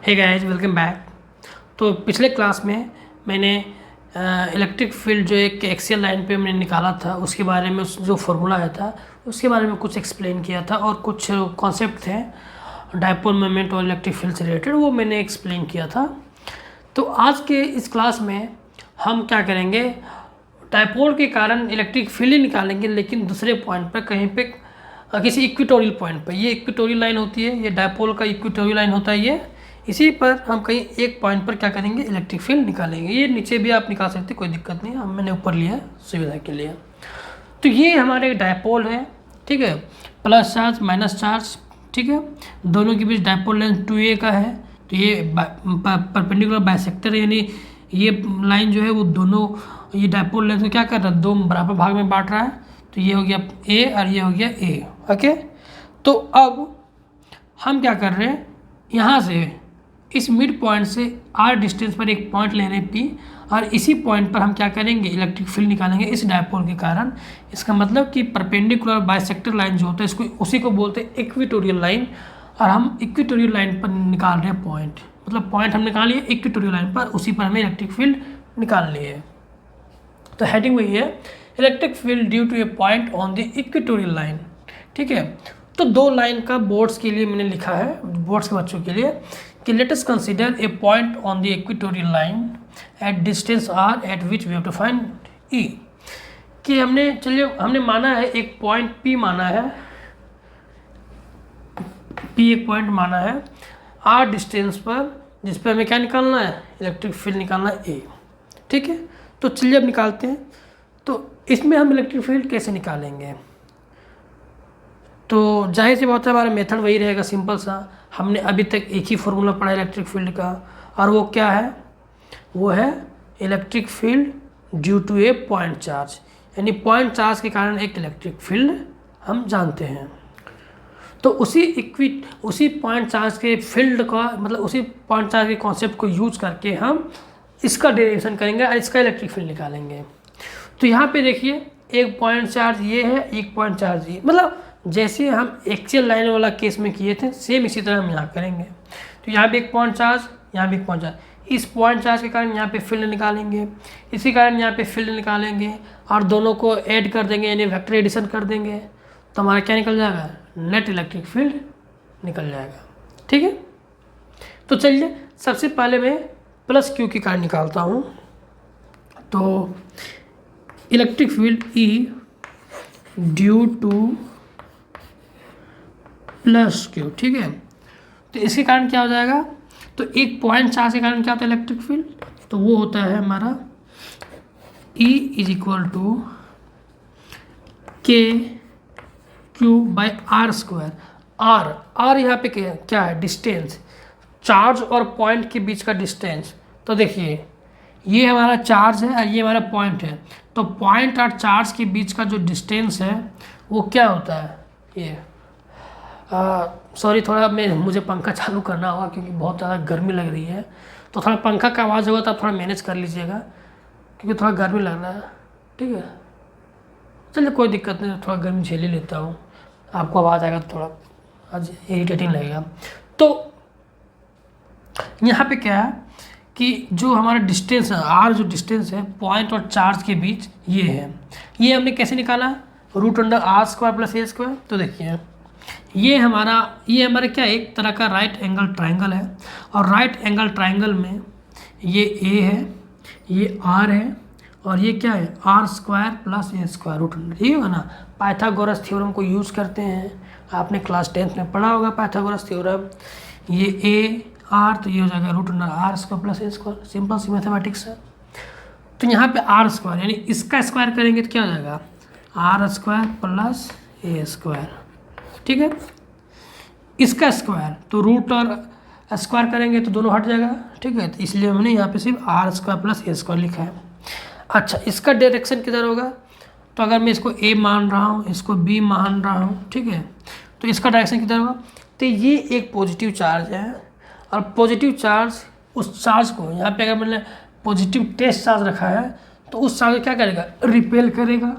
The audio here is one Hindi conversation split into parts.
Hey guys, welcome back. तो पिछले क्लास में मैंने इलेक्ट्रिक फील्ड जो एक एक्सियल लाइन पे मैंने निकाला था उसके बारे में जो फार्मूला आया था उसके बारे में कुछ एक्सप्लेन किया था और कुछ कॉन्सेप्ट थे डायपोल मोमेंट और इलेक्ट्रिक फील्ड से रिलेटेड, वो मैंने एक्सप्लेन किया था। तो आज के इस क्लास में हम क्या करेंगे, डायपोल के कारण इलेक्ट्रिक फील्ड ही निकालेंगे, लेकिन दूसरे पॉइंट पर कहीं पे किसी इक्वेटोरियल पॉइंट पर। ये इक्वेटोरियल लाइन होती है, ये डायपोल का इक्वेटोरियल लाइन होता है। ये इसी पर हम कहीं एक पॉइंट पर क्या करेंगे, इलेक्ट्रिक फील्ड निकालेंगे। ये नीचे भी आप निकाल सकते, कोई दिक्कत नहीं, हम मैंने ऊपर लिया सुविधा के लिए। तो ये हमारे डायपोल है, ठीक है, प्लस चार्ज माइनस चार्ज, ठीक है। दोनों के बीच डायपोल लेंथ 2a का है। तो ये परपेंडिकुलर बाइसेक्टर, यानी ये लाइन जो है वो दोनों ये डायपोल लेंथ को क्या कर रहा है, दो बराबर भाग में बांट रहा है। तो ये हो गया a और ये हो गया a, ओके। तो अब हम क्या कर रहे हैं, यहाँ से इस मिड पॉइंट से r डिस्टेंस पर एक पॉइंट ले रहे हैं P, और इसी पॉइंट पर हम क्या करेंगे, इलेक्ट्रिक फील्ड निकालेंगे इस डायपोल के कारण। इसका मतलब कि परपेंडिकुलर बाइसेक्टर लाइन जो होता है इसको उसी को बोलते हैं इक्वेटोरियल लाइन, और हम इक्वेटोरियल लाइन पर निकाल रहे हैं पॉइंट। मतलब पॉइंट हम निकाल लिए इक्वेटोरियल लाइन पर, उसी पर हमें इलेक्ट्रिक फील्ड निकालनी है। तो हेडिंग वही है, electric field due to a point on the equatorial line, ठीक है। तो दो लाइन का बोर्ड्स के लिए मैंने लिखा है, बोर्ड्स के बच्चों के लिए, कि let us consider a point on the equatorial line at distance r at which we have to find e। कि हमने माना है एक पॉइंट P माना है, P एक पॉइंट माना है r डिस्टेंस पर, जिस पर हमें क्या निकालना है, इलेक्ट्रिक फील्ड निकालना है A, ठीक है। तो चलिए अब निकालते हैं। तो इसमें हम इलेक्ट्रिक फील्ड कैसे निकालेंगे, तो जाहिर सी बात है हमारा मेथड वही रहेगा, सिंपल सा। हमने अभी तक एक ही फार्मूला पढ़ा है इलेक्ट्रिक फील्ड का, और वो क्या है, वो है electric field due to a point charge, यानी पॉइंट चार्ज के कारण एक इलेक्ट्रिक फील्ड हम जानते हैं। तो उसी पॉइंट चार्ज के फील्ड का मतलब उसी पॉइंट चार्ज के कॉन्सेप्ट को यूज करके हम इसका डेरिवेशन करेंगे और इसका इलेक्ट्रिक फील्ड निकालेंगे। तो यहाँ पे देखिए, एक पॉइंट चार्ज ये है, एक पॉइंट चार्ज ये, मतलब जैसे हम एक्सियल लाइन वाला केस में किए थे सेम इसी तरह हम यहाँ करेंगे। तो यहाँ भी एक पॉइंट चार्ज, यहाँ भी एक पॉइंट चार्ज, इस पॉइंट चार्ज के कारण यहाँ पे फील्ड निकालेंगे, इसी कारण यहाँ पे फील्ड निकालेंगे, और दोनों को ऐड कर देंगे यानी वेक्टर एडिशन कर देंगे। तो हमारा क्या निकल जाएगा, नेट इलेक्ट्रिक फील्ड निकल जाएगा, ठीक है। तो चलिए सबसे पहले मैं प्लस क्यू के कारण निकालता हूँ। तो electric field E due two plus Q, ठीक है। तो इसके कारण क्या हो जाएगा, तो एक पॉइंट चार्ज के कारण क्या होता है इलेक्ट्रिक फील्ड, तो वो होता है हमारा E is equal to k q by r square. R यहाँ पे क्या है, डिस्टेंस, चार्ज और पॉइंट के बीच का डिस्टेंस। तो देखिए ये हमारा चार्ज है और ये हमारा पॉइंट है, तो पॉइंट और चार्ज के बीच का जो डिस्टेंस है वो क्या होता है, ये सॉरी थोड़ा मुझे पंखा चालू करना होगा क्योंकि बहुत ज़्यादा गर्मी लग रही है। तो थोड़ा पंखा का आवाज़ होगा तो आप थोड़ा मैनेज कर लीजिएगा क्योंकि थोड़ा गर्मी लग रहा है, ठीक है। चलिए कोई दिक्कत नहीं, थोड़ा गर्मी झेल ही लेता हूँ, आपको आवाज़ आएगा तो थोड़ा आज इरिटेटिंग लगेगा। तो यहाँ पे क्या है कि जो हमारा डिस्टेंस है आर, जो डिस्टेंस है पॉइंट और चार्ज के बीच, ये है। ये हमने कैसे निकाला, √r² प्लस a स्क्वायर। तो देखिए ये हमारा क्या, एक तरह का राइट एंगल ट्रायंगल है, और राइट एंगल ट्रायंगल में ये a है, ये r है, और ये क्या है, r² प्लस a स्क्वायर √, ठीक है ना। पाइथागोरस थ्योरम को यूज़ करते हैं, आपने क्लास 10th में पढ़ा होगा पाइथागोरस थ्योरम। ये a r, तो ये हो जाएगा √r² plus a square, simple सी मैथमेटिक्स है। तो यहाँ पे r² यानी इसका स्क्वायर करेंगे तो क्या हो जाएगा, r² प्लस a स्क्वायर, ठीक है। इसका स्क्वायर तो रूट और स्क्वायर करेंगे तो दोनों हट जाएगा, ठीक है। तो इसलिए हमने यहाँ पे सिर्फ r² प्लस a स्क्वायर लिखा है। अच्छा, इसका डायरेक्शन किधर होगा, तो अगर मैं इसको a मान रहा हूँ, इसको b मान रहा हूँ, ठीक है, तो इसका डायरेक्शन किधर होगा, तो ये एक पॉजिटिव चार्ज है, और पॉजिटिव चार्ज उस चार्ज को यहाँ पे अगर मैंने पॉजिटिव टेस्ट चार्ज रखा है तो उस चार्ज को क्या करेगा, रिपेल करेगा,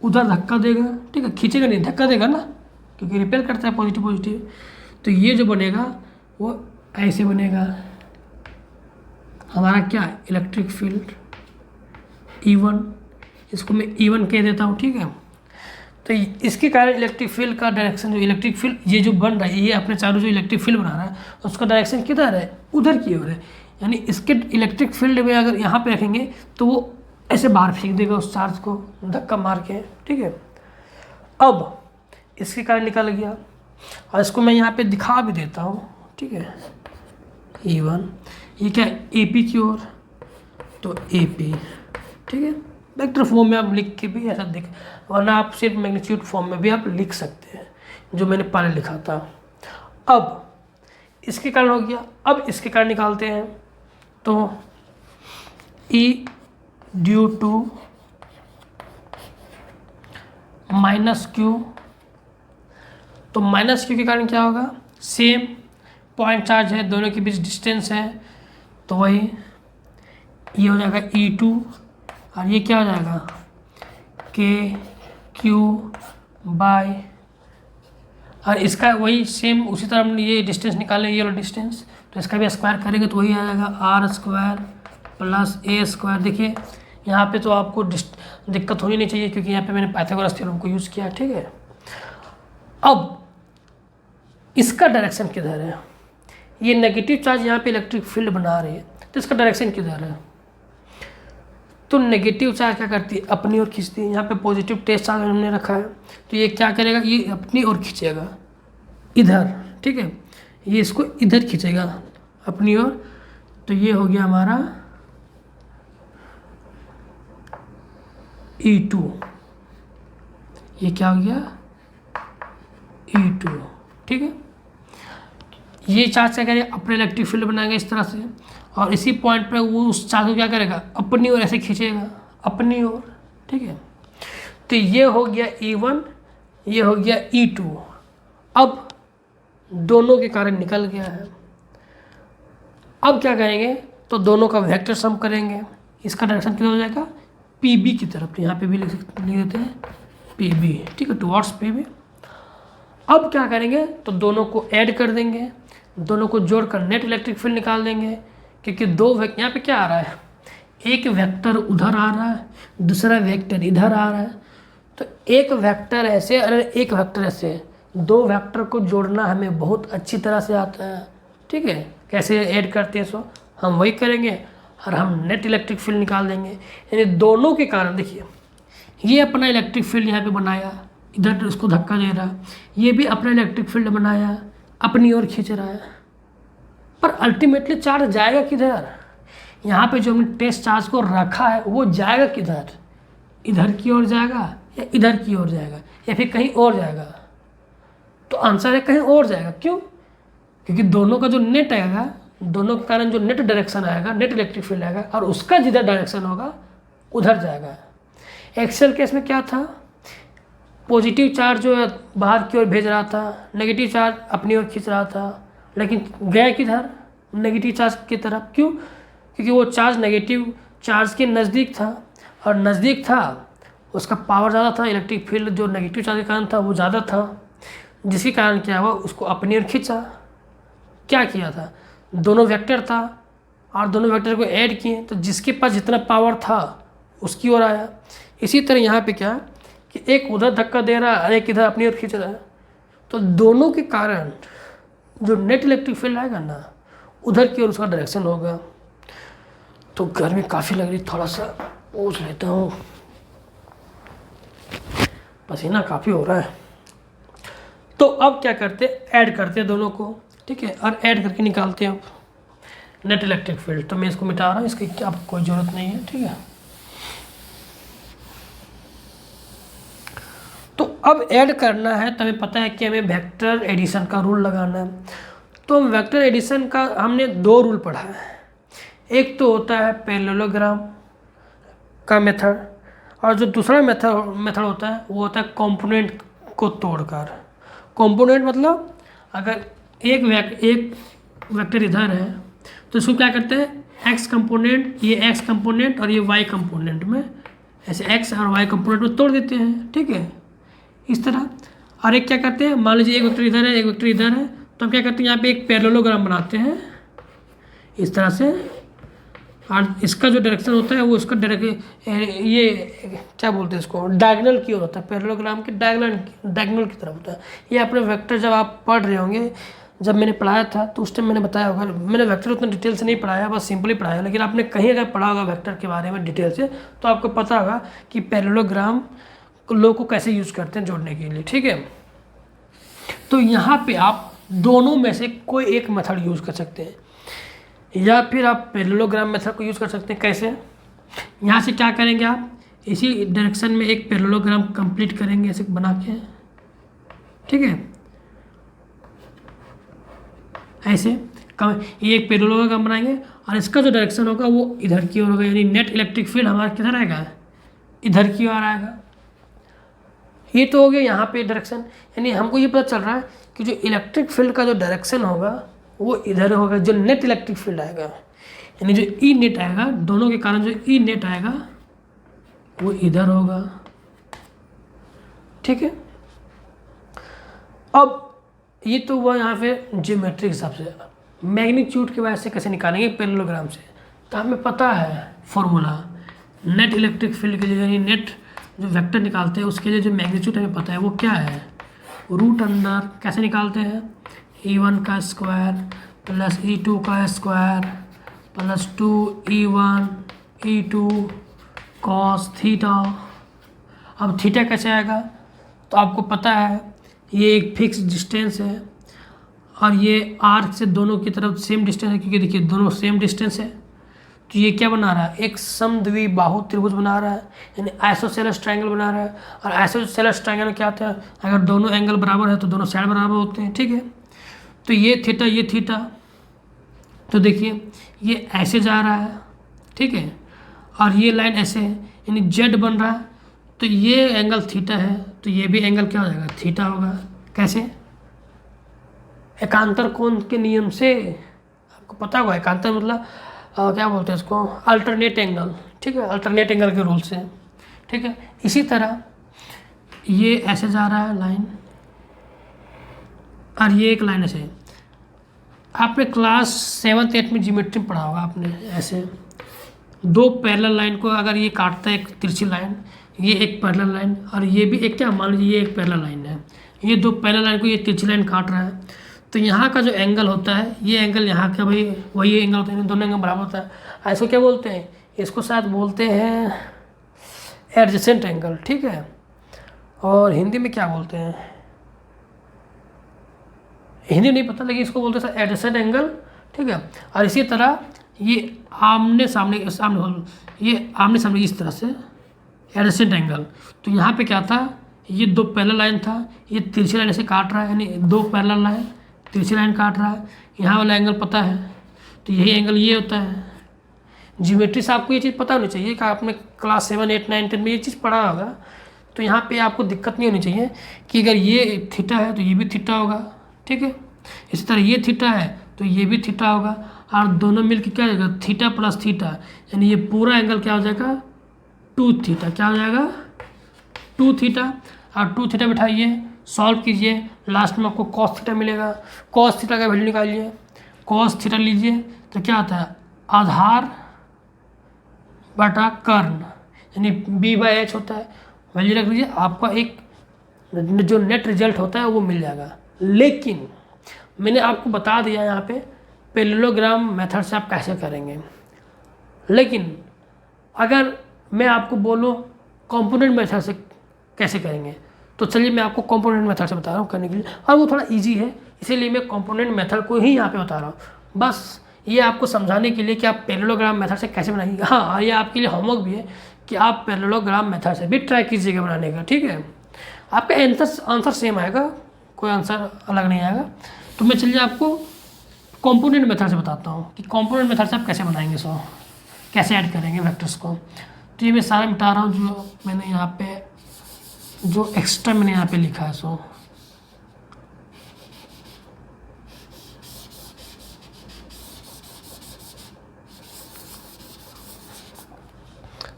उधर धक्का देगा, ठीक है, खींचेगा नहीं, धक्का देगा ना, क्योंकि रिपेल करता है पॉजिटिव। तो ये जो बनेगा वो ऐसे बनेगा हमारा क्या इलेक्ट्रिक फील्ड E1, इसको मैं E1 कह देता हूँ, ठीक है। तो इसके कारण इलेक्ट्रिक फील्ड का डायरेक्शन, जो इलेक्ट्रिक फील्ड ये जो बन रहा है, ये अपने चारों जो इलेक्ट्रिक फील्ड बना रहा है उसका डायरेक्शन किधर है, उधर की ओर है। यानी इसके इलेक्ट्रिक फील्ड में अगर यहाँ पे रखेंगे तो वो ऐसे बाहर फेंक देगा उस चार्ज को धक्का मार के, ठीक है। अब इसके कारण निकल गया, और इसको मैं यहाँ पे दिखा भी देता हूँ, ठीक है। E1 ये क्या AP की ओर, तो AP, ठीक है। वेक्टर फॉर्म में आप लिख के भी ऐसा दिख, वरना आप सिर्फ मैग्नीट्यूड फॉर्म में भी आप लिख सकते हैं, जो मैंने पहले लिखा था। अब इसके कारण हो गया, अब इसके कारण निकालते हैं। तो E ड्यू टू -Q, तो -Q के कारण क्या होगा, सेम पॉइंट चार्ज है, दोनों के बीच डिस्टेंस है, तो वही ये हो जाएगा E2, और ये क्या हो जाएगा KQ बाय, और इसका वही सेम उसी तरह हमने ये डिस्टेंस निकाले, ये वाला डिस्टेंस, तो इसका भी स्क्वायर करेंगे तो वही आ जाएगा R² प्लस A²। देखिए यहाँ पे तो आपको दिक्कत होनी नहीं चाहिए, क्योंकि यहाँ पे मैंने पाइथागोरस थ्योरम को यूज़ किया, ठीक है। अब इसका डायरेक्शन किधर है, ये नेगेटिव चार्ज यहाँ पे इलेक्ट्रिक फील्ड बना रही है, तो इसका डायरेक्शन किधर है, तो नेगेटिव चार्ज क्या करती है, अपनी ओर खींचती है। यहाँ पे पॉजिटिव टेस्ट चार्ज हमने रखा है, तो ये क्या करेगा, ये अपनी ओर खींचेगा इधर, ठीक है, ये इसको इधर खींचेगा अपनी ओर, तो ये हो गया हमारा E2, ये क्या हो गया E2, ठीक है। ये चार्ज क्या करेगा, अपने इलेक्ट्रिक फील्ड बनाएगा इस तरह से, और इसी पॉइंट पर वो उस चार्ज को क्या करेगा, अपनी ओर ऐसे खींचेगा अपनी ओर, ठीक है। तो ये हो गया E1, ये हो गया E2। अब दोनों के कारण निकल गया है। अब क्या करेंगे, तो दोनों का वेक्टर सम करेंगे, इसका डायरेक्शन कितना हो जाएगा, PB की तरफ, यहाँ पे भी लिख देते हैं PB, ठीक है, टुवर्ड्स PB। अब क्या करेंगे, तो दोनों को ऐड कर देंगे, दोनों को जोड़कर नेट इलेक्ट्रिक फील्ड निकाल देंगे, क्योंकि दो यहाँ पे क्या आ रहा है, एक वेक्टर उधर आ रहा है, दूसरा वेक्टर इधर आ रहा है, तो एक वेक्टर ऐसे और एक वेक्टर ऐसे, दो वेक्टर को जोड़ना हमें बहुत अच्छी तरह से आता है, ठीक है। कैसे ऐड करते हैं, सो हम वही करेंगे, और हम नेट इलेक्ट्रिक फील्ड निकाल देंगे। यानी दोनों के कारण देखिए, ये अपना इलेक्ट्रिक फील्ड यहाँ पे बनाया, इधर उसको धक्का दे रहा है, ये भी अपना इलेक्ट्रिक फील्ड बनाया, अपनी ओर खींच रहा है, पर अल्टीमेटली चार्ज जाएगा किधर, यहाँ पे जो हमने टेस्ट चार्ज को रखा है वो जाएगा किधर, इधर की ओर जाएगा या इधर की ओर जाएगा या फिर कहीं और जाएगा, तो आंसर है कहीं और जाएगा। क्यों, क्योंकि दोनों का जो नेट आएगा, दोनों के कारण जो नेट डायरेक्शन आएगा, नेट इलेक्ट्रिक फील्ड आएगा, और उसका जिधर डायरेक्शन होगा उधर जाएगा। एक्सेल केस में क्या था, पॉजिटिव चार्ज जो है बाहर की ओर भेज रहा था, नेगेटिव चार्ज अपनी ओर खींच रहा था, लेकिन गया किधर, नेगेटिव चार्ज की तरफ। क्यों, क्योंकि वो चार्ज नेगेटिव चार्ज के नज़दीक था, और नज़दीक था उसका पावर ज़्यादा था, इलेक्ट्रिक फील्ड जो नेगेटिव चार्ज के कारण था वो ज़्यादा था, जिसके कारण क्या हुआ, उसको अपनी ओर खींचा। क्या किया था, दोनों वेक्टर था और दोनों वेक्टर को ऐड किए, तो जिसके पास जितना पावर था उसकी ओर आया। इसी तरह यहाँ पे क्या कि एक उधर धक्का दे रहा है और एक इधर अपनी ओर खींच रहा है, तो दोनों के कारण जो नेट इलेक्ट्रिक फील्ड आएगा ना, उधर की ओर उसका डायरेक्शन होगा। तो गर्मी काफ़ी लग रही, थोड़ा सा पोंछ लेता हूँ, पसीना काफ़ी हो रहा है। तो अब क्या करते, ऐड करते हैं दोनों को, ठीक है, और ऐड करके निकालते हैं नेट इलेक्ट्रिक फील्ड। तो मैं इसको मिटा रहा हूँ, इसकी क्या कोई ज़रूरत नहीं है, ठीक है। तो अब ऐड करना है, तो हमें पता है कि हमें वेक्टर एडिशन का रूल लगाना है। तो वेक्टर एडिशन का हमने दो रूल पढ़ा है, एक तो होता है पैरेललोग्राम का मेथड, और जो दूसरा मेथड होता है वो होता है कंपोनेंट को तोड़कर। कंपोनेंट मतलब अगर एक वेक्टर इधर है तो इसको क्या करते हैं, एक्स कंपोनेंट, ये एक्स कंपोनेंट और ये वाई कंपोनेंट में, ऐसे एक्स और वाई कंपोनेंट में तोड़ देते हैं, ठीक है, इस तरह। और एक क्या करते हैं, मान लीजिए एक वेक्टर इधर है एक वेक्टर इधर है, तो हम क्या करते हैं, यहाँ पे एक पैरेललोग्राम बनाते हैं इस तरह से, और इसका जो डायरेक्शन होता है वो इसका ये क्या बोलते हैं इसको, डायगोनल की ओर होता है। पैरेललोग्राम के डायगोनल की तरफ होता है। ये अपने वेक्टर जब आप पढ़ रहे होंगे, जब मैंने पढ़ाया था तो उस टाइम मैंने बताया होगा, मैंने वेक्टर उतना डिटेल से नहीं पढ़ाया, बस सिंपली पढ़ाया, लेकिन आपने कहीं अगर पढ़ा होगा वेक्टर के बारे में डिटेल से तो आपको पता होगा कि पैरेललोग्राम लोग को कैसे यूज़ करते हैं जोड़ने के लिए, ठीक है। तो यहाँ पे आप दोनों में से कोई एक मेथड यूज़ कर सकते हैं, या फिर आप पैरेललोग्राम मेथड को यूज़ कर सकते हैं। कैसे, यहाँ से क्या करेंगे, आप इसी डायरेक्शन में एक पैरेललोग्राम कंप्लीट करेंगे ऐसे बना के, ठीक है। ऐसे ये एक पैरेललोग्राम बनाएंगे और इसका जो डायरेक्शन होगा वो इधर की ओर होगा, यानी नेट इलेक्ट्रिक फील्ड हमारा किधर आएगा, इधर की ओर आएगा। ये तो हो गया यहाँ पे डायरेक्शन, यानी हमको ये पता चल रहा है कि जो इलेक्ट्रिक फील्ड का जो डायरेक्शन होगा वो इधर होगा, जो नेट इलेक्ट्रिक फील्ड आएगा, यानी जो ई नेट आएगा, दोनों के कारण जो ई नेट आएगा वो इधर होगा, ठीक है। अब ये तो हुआ यहाँ पे ज्योमेट्रिक हिसाब से। मैग्नीट्यूड के वजह से कैसे निकालेंगे पैरेललोग्राम से, तो हमें पता है फॉर्मूला, नेट इलेक्ट्रिक फील्ड के लिए, यानी नेट जो वेक्टर निकालते हैं उसके लिए जो मैग्नीट्यूड हमें पता है वो क्या है, रूट अंडर कैसे निकालते हैं, E1 का स्क्वायर प्लस E2 का square plus 2E1 E2 cos theta. अब थीटा कैसे आएगा, तो आपको पता है ये एक फिक्स डिस्टेंस है और ये आर्क से दोनों की तरफ सेम डिस्टेंस है, क्योंकि देखिए दोनों सेम डिस्टेंस है। तो ये क्या बना रहा है, एक समद्विबाहु त्रिभुज बना रहा है, यानी आइसोसेलेस ट्रायंगल बना रहा है। और आइसोसेलेस ट्रायंगल में क्या होता है, अगर दोनों एंगल बराबर है तो दोनों साइड बराबर होते हैं, ठीक है। तो ये थीटा, तो देखिए ये ऐसे जा रहा है, ठीक है, और ये लाइन ऐसे है, यानी जेड बन रहा है। तो ये एंगल थीटा है, तो ये भी एंगल क्या हो जाएगा, थीटा होगा। कैसे, एकांतर कोण के नियम से, आपको पता होगा एकांतर मतलब क्या बोलते हैं इसको, अल्टरनेट एंगल, ठीक है, अल्टरनेट एंगल के रूल से, ठीक है। इसी तरह ये ऐसे जा रहा है लाइन, और ये एक लाइन ऐसे। आपने क्लास 7th 8th में ज्योमेट्री पढ़ा होगा आपने, ऐसे दो पैरेलल लाइन को अगर ये काटता है, एक तिरछी लाइन, ये एक पैरेलल लाइन, और ये भी एक, क्या मान लीजिए ये एक पैरेलल लाइन है, ये दो पैरेलल लाइन को ये तिरछी लाइन काट रहा है। तो यहाँ का जो एंगल होता है, ये एंगल यहाँ का भाई वही एंगल होता है, दोनों एंगल बराबर होता है। इसको क्या बोलते हैं, इसको शायद बोलते हैं एडजेसेंट एंगल, ठीक है। और हिंदी में क्या बोलते हैं, हिंदी नहीं पता, लेकिन इसको बोलते हैं एडजेसेंट एंगल, ठीक है। और इसी तरह ये आमने सामने ये आमने सामने इस तरह से एडजेसेंट एंगल। तो यहाँ पे क्या था, ये दो पैरेलल लाइन था, ये तिरछी लाइन ऐसे काट रहा है, यानी दो पैरेलल लाइन तिरछी लाइन काट रहा है। यहाँ वाला एंगल पता है, तो यही एंगल ये होता है। ज्योमेट्री से आपको ये चीज़ पता होनी चाहिए कि आपने क्लास 7 8 9 10 में ये चीज़ पढ़ा होगा। तो यहाँ पे आपको दिक्कत नहीं होनी चाहिए कि अगर ये थीटा है तो ये भी थीटा होगा, ठीक है। इसी तरह ये थीटा है तो ये भी थीटा होगा, और दोनों मिलकर क्या हो जाएगा, थीटा प्लस थीटा, यानी ये पूरा एंगल क्या हो जाएगा, 2 थीटा। क्या हो जाएगा, 2 थीटा। और 2 थीटा बिठाइए, सॉल्व कीजिए, लास्ट में आपको कॉस थीटा मिलेगा। कॉस थीटा का वैल्यू निकालिए, कॉस थीटा लीजिए तो क्या आता है, आधार बटा कर्ण, यानी B/H होता है। वैल्यू रख लीजिए, आपका एक जो नेट रिजल्ट होता है वो मिल जाएगा। लेकिन मैंने आपको बता दिया यहाँ पे पैरेललोग्राम मेथड से आप कैसे करेंगे। लेकिन अगर मैं आपको बोलूँ कंपोनेंट मेथड से कैसे करेंगे, तो चलिए मैं आपको कंपोनेंट मेथड से बता रहा हूँ करने के लिए, और वो थोड़ा इजी है, इसीलिए मैं कंपोनेंट मेथड को ही यहाँ पे बता रहा हूँ। बस ये आपको समझाने के लिए कि आप पैरेललोग्राम मेथड से कैसे बनाएंगे। हाँ, ये आपके लिए होमवर्क भी है कि आप पैरेललोग्राम मेथड से भी ट्राई कीजिएगा बनाने का, ठीक है। आपका आंसर सेम आएगा, कोई आंसर अलग नहीं आएगा। तो मैं चलिए आपको कंपोनेंट मेथड से बताता हूँ कि कंपोनेंट मेथड से आप कैसे बनाएंगे, सो कैसे ऐड करेंगे वेक्टर्स को। तो ये मैं सारा मिटा रहा हूँ जो मैंने यहाँ पे, जो एक्स्ट्रा मैंने यहाँ पे लिखा है। सो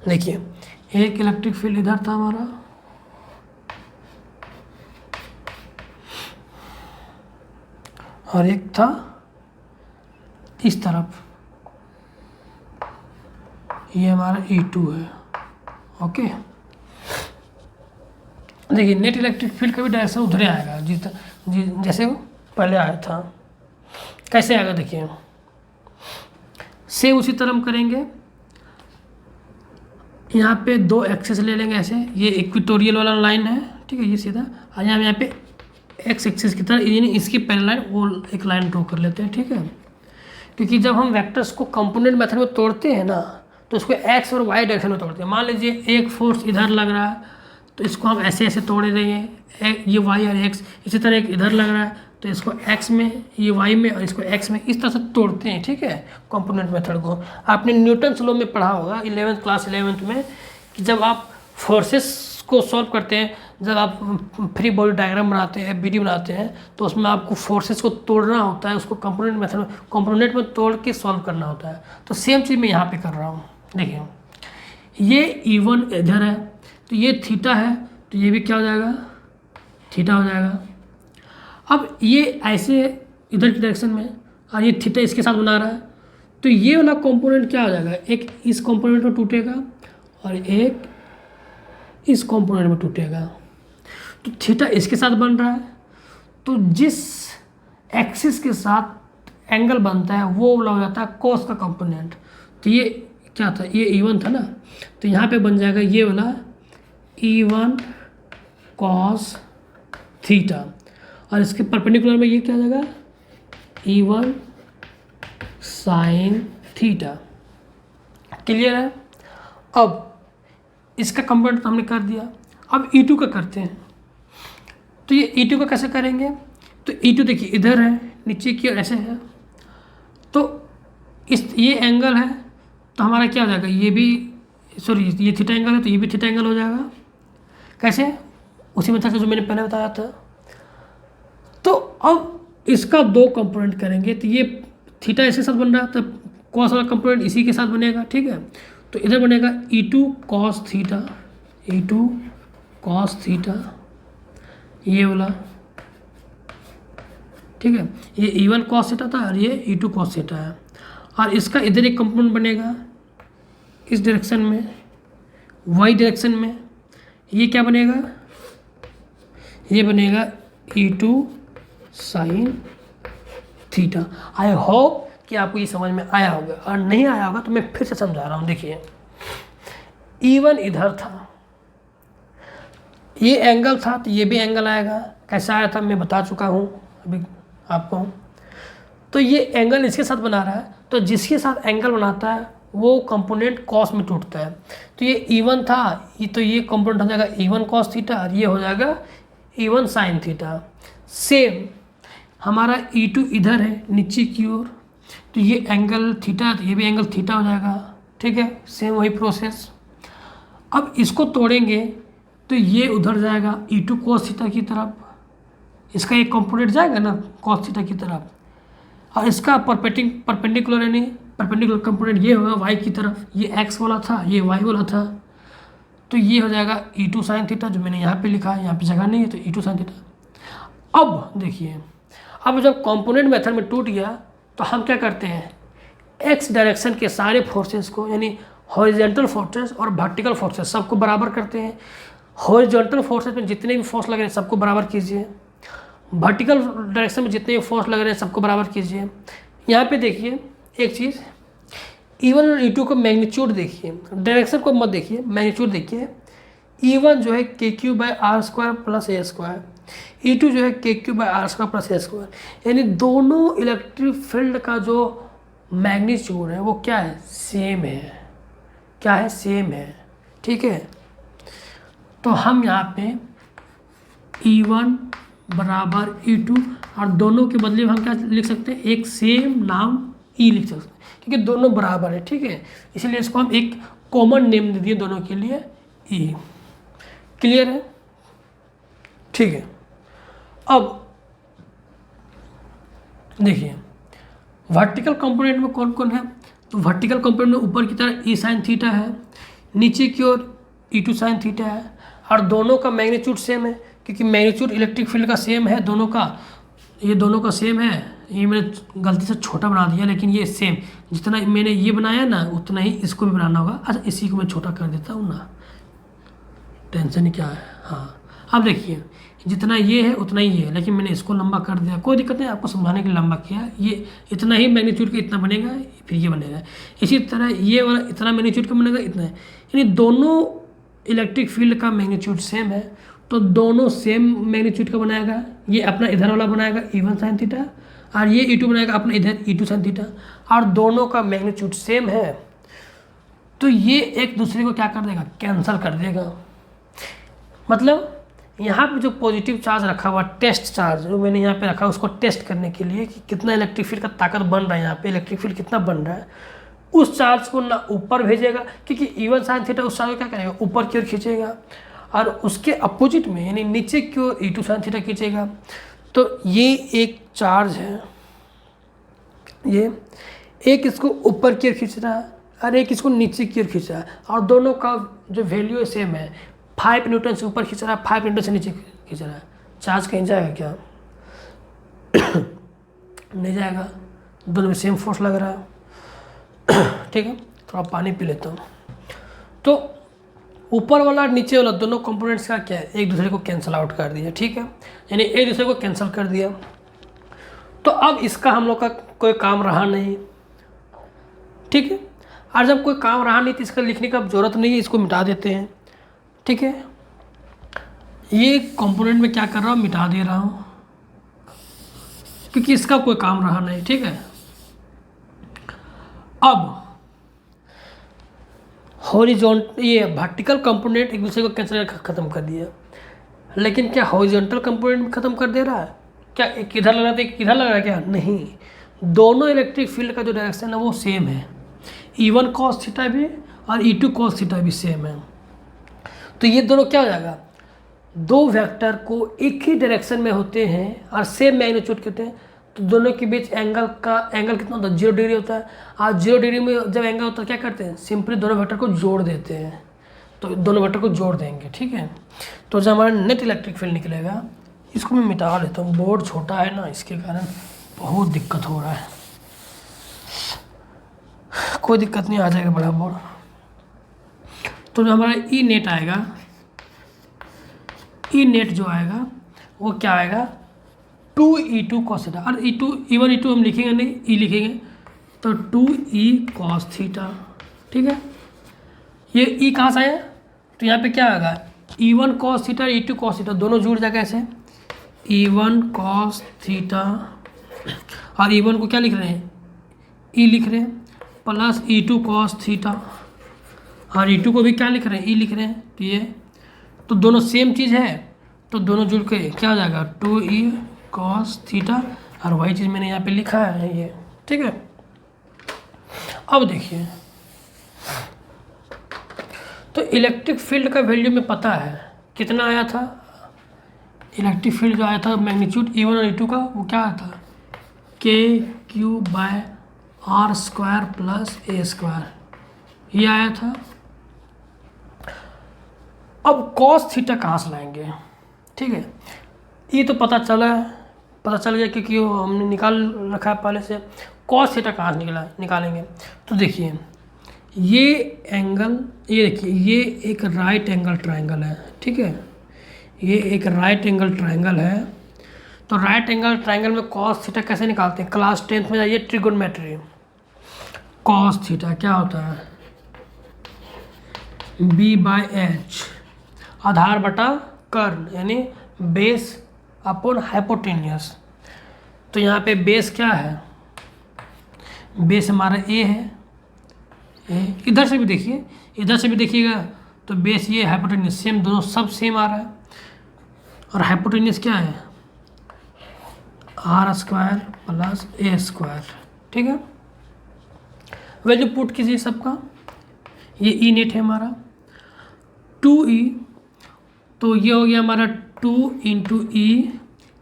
देखिए, एक इलेक्ट्रिक फील्ड इधर था हमारा, और एक था इस तरफ, ये हमारा E2 है। ओके, देखिए नेट इलेक्ट्रिक फील्ड का भी डायरेक्शन उधरे आएगा जैसे वो पहले आया था। कैसे आएगा देखिए, सेम उसी तरह हम करेंगे। यहाँ पे 2 एक्सेस ले लेंगे ऐसे, ये इक्वेटोरियल वाला लाइन है, ठीक है, ये सीधा। और यहाँ पे एक्स एक्सेस की तरह यानी इसकी पैरेलल लाइन वो एक लाइन ड्रॉ कर लेते हैं, ठीक है। क्योंकि जब हम वेक्टर्स को कंपोनेंट मेथड में तोड़ते हैं ना, तो उसको एक्स और वाई डायरेक्शन में तोड़ते हैं। मान लीजिए एक फोर्स इधर लग रहा है तो इसको हम ऐसे ऐसे तोड़े देंगे, ये वाई और एक्स। इसी तरह एक इधर लग रहा है तो इसको एक्स में, ये वाई में, और इसको एक्स में, इस तरह से तोड़ते हैं, ठीक है, कंपोनेंट मेथड को। आपने न्यूटन्स लॉ में पढ़ा होगा 11th क्लास 11th में, कि जब आप फोर्सेस को सॉल्व करते हैं, जब आप फ्री बॉडी डायग्राम बनाते हैं, BD बनाते हैं, तो उसमें आपको फोर्सेस को तोड़ना होता है, उसको कंपोनेंट मेथड में, कंपोनेंट में तोड़ के सॉल्व करना होता है। तो सेम चीज़ मैं यहाँ पे कर रहा हूँ। देखिए ये E1 इधर है तो ये थीटा है, तो ये भी क्या हो जाएगा, थीटा हो जाएगा। अब ये ऐसे इधर की डायरेक्शन में, और ये थीटा इसके साथ बना रहा है, तो ये वाला कंपोनेंट क्या हो जाएगा, एक इस कंपोनेंट में टूटेगा और एक इस कंपोनेंट में टूटेगा। तो थीटा इसके साथ बन रहा है, तो जिस एक्सिस के साथ एंगल बनता है वो वाला हो जाता है कॉस का कंपोनेंट। तो ये क्या था, ये E1 था ना, तो यहाँ पे बन जाएगा ये वाला E1 कॉस थीटा, और इसके परपेंडिकुलर में ये क्या हो जाएगा, E1 साइन थीटा। क्लियर है। अब इसका कंपोनेंट तो हमने कर दिया, अब E2 का करते हैं। तो ये E2 का कैसे करेंगे, तो E2 देखिए इधर है, नीचे की ओर ऐसे है, तो ये एंगल है, तो हमारा क्या हो जाएगा, ये भी सॉरी ये थीटा एंगल है तो ये भी थीटा एंगल हो जाएगा। कैसे, उसी मेथड से जो मैंने पहले बताया था। तो अब इसका 2 कंपोनेंट करेंगे, तो ये थीटा इसके साथ बन रहा है, तो कॉस वाला कंपोनेंट इसी के साथ बनेगा, ठीक है। तो इधर बनेगा E2 cos theta, E2 cos theta, ये वाला, ठीक है। ये E1 कॉस थीटा था और ये E2 कॉस थीटा है। और इसका इधर एक कंपोनेंट बनेगा इस डायरेक्शन में, वाई डायरेक्शन में, ये क्या बनेगा, ये बनेगा E2 sine theta. I hope कि आपको ये समझ में आया होगा, और नहीं आया होगा तो मैं फिर से समझा रहा हूँ। देखिए E1 इधर था, ये एंगल था, तो ये भी एंगल आएगा। कैसा आया था मैं बता चुका हूँ अभी आपको। तो ये एंगल इसके साथ बना रहा है, तो जिसके साथ एंगल बनाता है वो कंपोनेंट कॉस में टूटता है। तो ये E1 था, तो ये कंपोनेंट हो जाएगा E1 कॉस थीटा, और ये हो जाएगा E1 साइन थीटा। सेम हमारा E2 इधर है नीचे की ओर, तो ये एंगल थीटा, तो ये भी एंगल थीटा हो जाएगा, ठीक है। सेम वही प्रोसेस। अब इसको तोड़ेंगे तो ये उधर जाएगा E2 कॉस थीटा की तरफ, इसका एक कंपोनेंट जाएगा ना कॉस थीटा की तरफ, और इसका परपेंडिकुलर यानी परपेंडिकुलर कंपोनेंट ये होगा वाई की तरफ। ये एक्स वाला था, ये वाई वाला था, तो ये हो जाएगा E2 साइन थीटा, जो मैंने यहाँ पे लिखा है, यहाँ पे जगह नहीं है तो E2 साइन थीटा। अब देखिए, अब जब कंपोनेंट मेथड में टूट गया तो हम क्या करते हैं, एक्स डायरेक्शन के सारे फोर्सेस को, यानी हॉरिजॉन्टल फोर्सेस और वर्टिकल फोर्सेस सबको बराबर करते हैं। हॉरिजॉन्टल फोर्सेस में जितने भी फोर्स लग रहे हैं सबको बराबर कीजिए, वर्टिकल डायरेक्शन में जितने भी फोर्स लग रहे हैं सबको बराबर कीजिए। यहाँ पे देखिए एक चीज़, E1 और E2 को मैग्नीट्यूड देखिए, डायरेक्शन को मत देखिए, मैग्नीट्यूड देखिए। E1 जो है KQ/R² प्लस A², E2 जो है KQ/R² प्लस A², यानी दोनों इलेक्ट्रिक फील्ड का जो मैग्नीट्यूड है वो क्या है, सेम है। क्या है, सेम है, ठीक है। तो हम यहाँ पे E1 बराबर E2, और दोनों के बदले में हम क्या लिख सकते हैं, एक सेम नाम E लिख सकते हैं, क्योंकि दोनों बराबर है, ठीक है। इसलिए इसको हम एक कॉमन नेम दे दिए दोनों के लिए, E। क्लियर है, ठीक है। अब देखिए वर्टिकल कंपोनेंट में कौन कौन है, तो वर्टिकल कंपोनेंट में ऊपर की तरफ E साइन थीटा है, नीचे की ओर E2 साइन थीटा है, और दोनों का मैग्नीट्यूड सेम है, क्योंकि मैग्नीट्यूड इलेक्ट्रिक फील्ड का सेम है दोनों का, ये दोनों का सेम है, ये मैंने गलती से छोटा बना दिया, लेकिन ये सेम जितना मैंने ये बनाया ना उतना ही इसको भी बनाना होगा। अच्छा इसी को मैं छोटा कर देता हूँ ना, टेंशन ही क्या है। हाँ अब देखिए जितना ये है उतना ही है, लेकिन मैंने इसको लंबा कर दिया, कोई दिक्कत नहीं, आपको समझाने के लिए लंबा किया। ये इतना ही मैग्नीट्यूड का इतना बनेगा, फिर ये बनेगा। इसी तरह ये वाला इतना मैग्नीट्यूड का बनेगा, इतना है। यानी दोनों इलेक्ट्रिक फील्ड का मैग्नीट्यूड सेम है, तो दोनों सेम मैग्नीट्यूड का बनाएगा। ये अपना इधर वाला बनाएगा E1 sin थीटा, और ये E2 बनाएगा अपना इधर E2 sin थीटा, और दोनों का मैग्नीट्यूड सेम है, तो ये एक दूसरे को क्या कर देगा, कैंसिल कर देगा। मतलब यहाँ पे जो पॉजिटिव चार्ज रखा हुआ, टेस्ट चार्ज जो मैंने यहाँ पे रखा, उसको टेस्ट करने के लिए कि कितना इलेक्ट्रिक फील्ड का ताकत बन रहा है, यहाँ पे इलेक्ट्रिक फील्ड कितना बन रहा है, उस चार्ज को ना ऊपर भेजेगा, क्योंकि E1 sin थीटा उस चार्ज को क्या करेगा, ऊपर की ओर खींचेगा, और उसके अपोजिट में यानी नीचे की ओर E2 sin थीटा खींचेगा। तो ये एक चार्ज है, ये एक इसको ऊपर की ओर खींच रहा है और एक इसको नीचे की ओर खींच रहा है, और दोनों का जो वैल्यू है सेम है। 5 न्यूटन से ऊपर खींच रहा है, 5 न्यूटन से नीचे खींच रहा है। चार्ज कहीं जाएगा क्या? नहीं जाएगा, दोनों में सेम फोर्स लग रहा है। ठीक है, थोड़ा पानी पी लेता हूँ। तो ऊपर वाला और नीचे वाला दोनों कंपोनेंट्स का क्या है, एक दूसरे को कैंसिल आउट कर दिया। ठीक है, यानी एक दूसरे को कैंसिल कर दिया। तो अब इसका हम लोग का कोई काम रहा नहीं। ठीक है, और जब कोई काम रहा नहीं तो इसका लिखने का जरूरत नहीं है, इसको मिटा देते हैं। ठीक है, ये कंपोनेंट में क्या कर रहा हूँ, मिटा दे रहा हूँ, क्योंकि इसका कोई काम रहा नहीं। ठीक है, अब हॉरिजॉन्टल ये वर्टिकल कंपोनेंट एक दूसरे को कैंसिल खत्म कर दिया, लेकिन क्या हॉरिजॉन्टल कंपोनेंट खत्म कर दे रहा है क्या? एक इधर लग रहा था, एक इधर लग रहा है क्या? नहीं, दोनों इलेक्ट्रिक फील्ड का जो डायरेक्शन है वो सेम है। E1 cos थीटा भी और E2 cos थीटा भी सेम है। तो ये दोनों क्या हो जाएगा, दो वेक्टर को एक ही डायरेक्शन में होते हैं और सेम मैग्नीट्यूड के होते हैं, तो दोनों के बीच एंगल कितना होता है, 0 डिग्री होता है। और 0 डिग्री में जब एंगल होता है क्या करते हैं, सिंपली दोनों वेक्टर को जोड़ देते हैं। तो दोनों वेक्टर को जोड़ देंगे। ठीक है, तो जब हमारा नेट इलेक्ट्रिक फील्ड निकलेगा, इसको मैं मिटा लेता हूँ, बोर्ड छोटा है ना, इसके कारण बहुत दिक्कत हो रहा है। कोई दिक्कत नहीं, आ जाएगा बड़ा बोर्ड। तो जो हमारा ई नेट आएगा, ई नेट जो आएगा वो क्या आएगा, 2E2 cos थीटा। और E1 E2 हम लिखेंगे नहीं, ई लिखेंगे, तो 2E cos थीटा। ठीक है, ये ई कहाँ से आया, तो यहाँ पे क्या आएगा, E1 cos theta, E2 cos theta, दोनों जुड़ जाएगा ऐसे, E1 cos थीटा, और E1 को क्या लिख रहे हैं, ई लिख रहे हैं, प्लस E2 cos थीटा, और E2 को भी क्या लिख रहे हैं, ई लिख रहे हैं। तो ये तो दोनों सेम चीज़ है, तो दोनों जुड़ के क्या हो जाएगा, 2E cos थीटा, और वही चीज़ मैंने यहाँ पे लिखा है ये। ठीक है, अब देखिए, तो इलेक्ट्रिक फील्ड का वैल्यू में पता है कितना आया था, इलेक्ट्रिक फील्ड जो आया था मैग्नीट्यूड E1 और E2 का, वो क्या आया था, KQ/R² प्लस A², ये आया था। अब cos थीटा कहाँ से लाएंगे? ठीक है, ये तो पता चल गया क्योंकि वो हमने निकाल रखा है पहले से। cos थीटा कहाँ से निकालेंगे? तो देखिए, ये एंगल, ये देखिए, ये एक राइट एंगल ट्रायंगल है। ठीक है, ये एक राइट एंगल ट्रायंगल है। तो राइट एंगल ट्रायंगल में cos थीटा कैसे निकालते हैं, क्लास 10th में जाइए, ट्रिगोनोमेट्री। cos थीटा क्या होता है, B/H, आधार बटा कर्ण, यानी बेस अपॉन हाइपोटेन्यूस। तो यहाँ पे बेस क्या है, बेस हमारा A है, इधर से भी देखिए, इधर से भी देखिएगा, तो बेस ये, हाइपोटेन्यूस सेम, दोनों सब सेम आ रहा है। और हाइपोटेन्यूस क्या है, R² प्लस A²। ठीक है, वैल्यू पुट कीजिए सबका, ये ई नेट है हमारा 2E, तो ये हो गया हमारा 2 × E,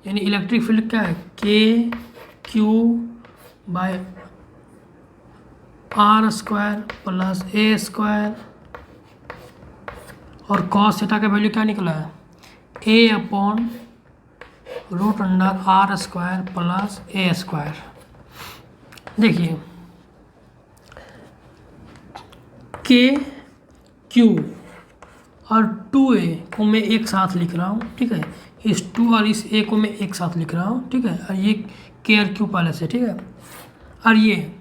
यानी इलेक्ट्रिक फील्ड क्या है, KQ/R² प्लस A², और cos थीटा का वैल्यू क्या निकला है, A/√2 √r² प्लस a²। देखिए के क्यू और 2a को मैं एक साथ लिख रहा हूँ, ठीक है। इस 2 और इस a को मैं एक साथ लिख रहा हूँ, ठीक है। और ये के और क्यू पहले से, ठीक है। और ये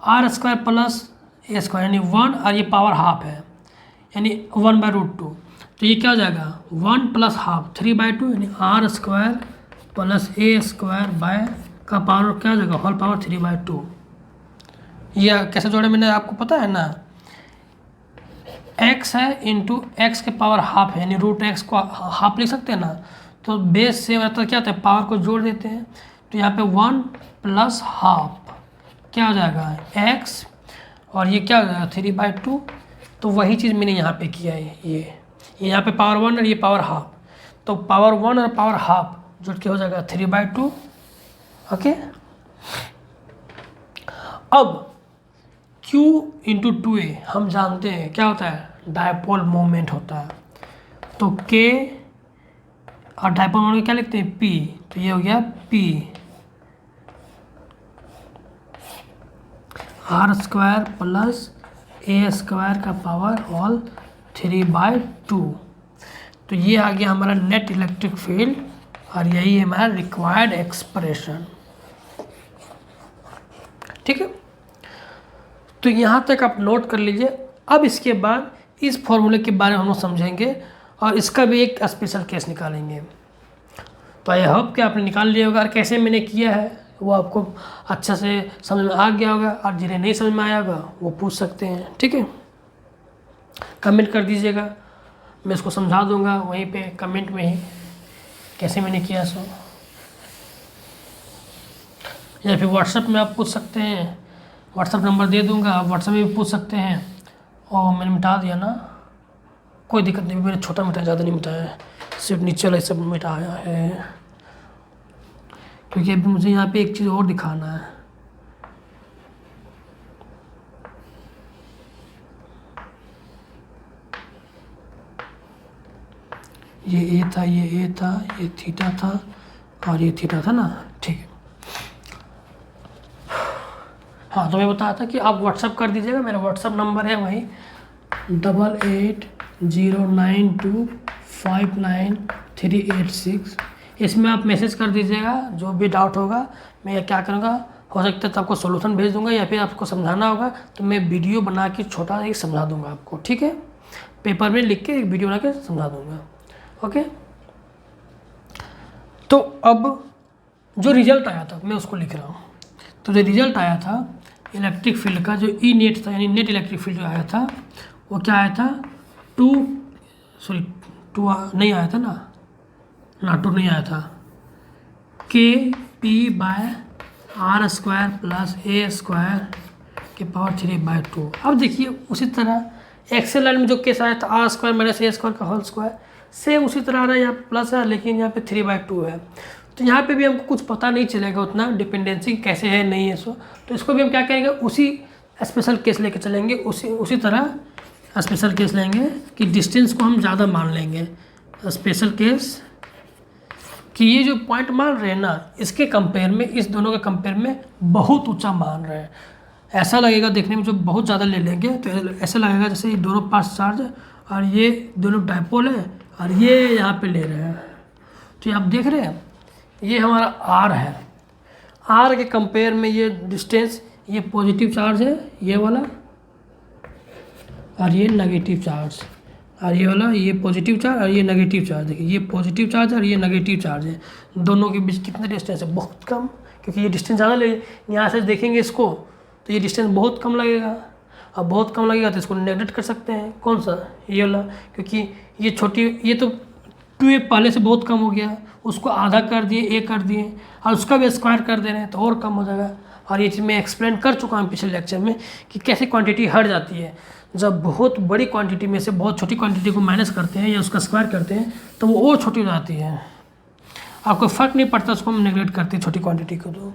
r² प्लस a² यानी 1 और ये पावर हाफ है यानी 1/√2। तो ये क्या हो जाएगा 1 प्लस हाफ 3/2 यानी r² प्लस a² बाय का पावर क्या हो जाएगा होल पावर 3/2। यह कैसे जोड़े मैंने आपको पता है ना, x है इंटू एक्स के पावर हाफ है यानी √x को हाफ लिख सकते हैं ना। तो बेस से मतलब क्या होता है पावर को जोड़ देते हैं। तो यहाँ पे 1 प्लस हाफ क्या हो जाएगा x और ये क्या हो जाएगा 3/2। तो वही चीज़ मैंने यहाँ पे किया है, ये यहाँ पे पावर 1 और ये पावर हाफ। तो पावर 1 और पावर हाफ जुड़ के हो जाएगा 3/2। ओके, अब Q इंटू 2a हम जानते हैं क्या होता है डायपोल मोमेंट होता है। तो K और डायपोल मोमेंट क्या लिखते हैं P। तो ये हो गया P r² प्लस a² का पावर होल 3/2। तो ये आ गया हमारा नेट इलेक्ट्रिक फील्ड और यही है हमारा रिक्वायर्ड एक्सप्रेशन, ठीक है। तो यहाँ तक आप नोट कर लीजिए। अब इसके बाद इस फॉर्मूले के बारे में हम लोग समझेंगे और इसका भी एक स्पेशल केस निकालेंगे। तो आई होप कि आपने निकाल लिया होगा और कैसे मैंने किया है वो आपको अच्छा से समझ में आ गया होगा। और जिन्हें नहीं समझ में आया होगा वो पूछ सकते हैं, ठीक है। कमेंट कर दीजिएगा, मैं इसको समझा दूंगा वहीं पे कमेंट में ही कैसे मैंने किया सो। या फिर व्हाट्सएप में आप पूछ सकते हैं, व्हाट्सएप नंबर दे दूंगा, आप व्हाट्सएप में भी पूछ सकते हैं। और मैंने मिटा दिया ना, कोई दिक्कत नहीं, मैंने छोटा मिटाया ज़्यादा नहीं मिटाया है, सिर्फ नीचे वाला सब मिटाया है क्योंकि अभी मुझे यहाँ पे एक चीज़ और दिखाना है। ये ए था, ये ए था, ये थीटा था और ये थीटा था ना, ठीक है। हाँ, तो मैं बताया था कि आप व्हाट्सअप कर दीजिएगा, मेरा व्हाट्सअप नंबर है वही 8809259386। इसमें आप मैसेज कर दीजिएगा जो भी डाउट होगा। मैं क्या करूँगा, हो सकता है तो आपको सोल्यूशन भेज दूंगा या फिर आपको समझाना होगा तो मैं वीडियो बना के छोटा एक समझा दूंगा आपको, ठीक है। पेपर में लिख के एक वीडियो बना के समझा दूंगा, ओके। तो अब जो रिजल्ट आया था मैं उसको लिख रहा हूँ। तो जो रिजल्ट आया था इलेक्ट्रिक फील्ड का, जो ई नेट था यानी नेट इलेक्ट्रिक फील्ड जो आया था वो क्या आया था 2 नहीं आया था ना 2 नहीं आया था, Kp/r² प्लस a² के पावर 3/2। अब देखिए उसी तरह एक्सेल लाइन में जो केस आया था r² माइनस a² का होल स्क्वायर, सेम उसी तरह आ रहा है, यहाँ प्लस है लेकिन यहाँ पे 3/2 है। तो यहाँ पे भी हमको कुछ पता नहीं चलेगा उतना डिपेंडेंसी कैसे है नहीं है सो। तो इसको भी हम क्या करेंगे उसी स्पेशल केस लेके चलेंगे, उसी तरह स्पेशल केस लेंगे कि डिस्टेंस को हम ज़्यादा मान लेंगे। स्पेशल केस कि ये जो पॉइंट मान रहे हैं ना इसके कंपेयर में, इस दोनों के कंपेयर में बहुत ऊंचा मान रहे हैं। ऐसा लगेगा देखने में जो बहुत ज़्यादा ले लेंगे तो ऐसा लगेगा जैसे ये दोनों पास चार्ज है और ये दोनों डायपोल है और ये यहाँ पे ले रहे हैं। तो ये आप देख रहे हैं ये हमारा R है, R के कंपेयर में ये डिस्टेंस, ये पॉजिटिव चार्ज है ये वाला और ये नेगेटिव चार्ज, और ये वाला ये पॉजिटिव चार्ज और ये नेगेटिव चार्ज। देखिए ये पॉजिटिव चार्ज है और ये नेगेटिव चार्ज है। दोनों के बीच कितना डिस्टेंस है, बहुत कम, क्योंकि ये डिस्टेंस ज़्यादा ले, यहाँ से देखेंगे इसको तो ये डिस्टेंस बहुत कम लगेगा। अब बहुत कम लगेगा तो इसको नेगलेक्ट कर सकते हैं, कौन सा ये वाला, क्योंकि ये छोटी, ये तो 2a पहले से बहुत कम हो गया, उसको आधा कर दिए a कर दिए और उसका भी स्क्वायर कर दे रहे हैं तो और कम हो जाएगा। और ये चीज़ मैं एक्सप्लेन कर चुका हूँ पिछले लेक्चर में कि कैसे क्वांटिटी हट जाती है। जब बहुत बड़ी क्वांटिटी में से बहुत छोटी क्वांटिटी को माइनस करते हैं या उसका स्क्वायर करते हैं तो वो और छोटी हो जाती है, आपको फ़र्क नहीं पड़ता, उसको हम नेगलेक्ट करते हैं छोटी क्वांटिटी को। तो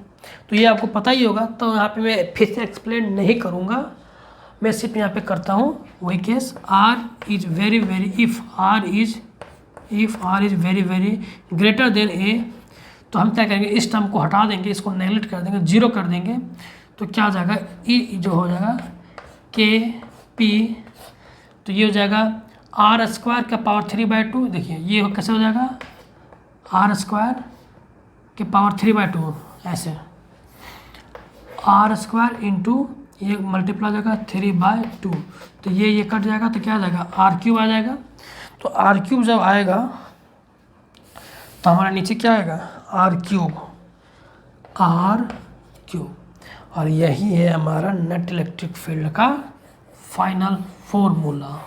ये आपको पता ही होगा, तो यहाँ पे मैं फिर से एक्सप्लेन नहीं करूँगा, मैं सिर्फ यहाँ पे करता हूँ वही case R is very very, if R is very very greater than A तो हम क्या करेंगे, इस टर्म को हटा देंगे, इसको नेगलेक्ट कर देंगे, जीरो कर देंगे, तो क्या हो जाएगा, ई जो हो जाएगा के पी, तो ये हो जाएगा आर स्क्वायर का पावर 3/2। देखिए ये कैसे हो जाएगा, आर स्क्वायर के पावर 3/2 ऐसे, आर स्क्वायर इंटू ये मल्टीप्लाई हो जाएगा 3/2, तो ये कट जाएगा, तो क्या आ जाएगा, आर क्यूब आ जाएगा। तो आर क्यूब जब आएगा तो हमारा नीचे क्या आएगा, आर क्यूब, और यही है हमारा नेट इलेक्ट्रिक फील्ड का फाइनल फॉर्मूला।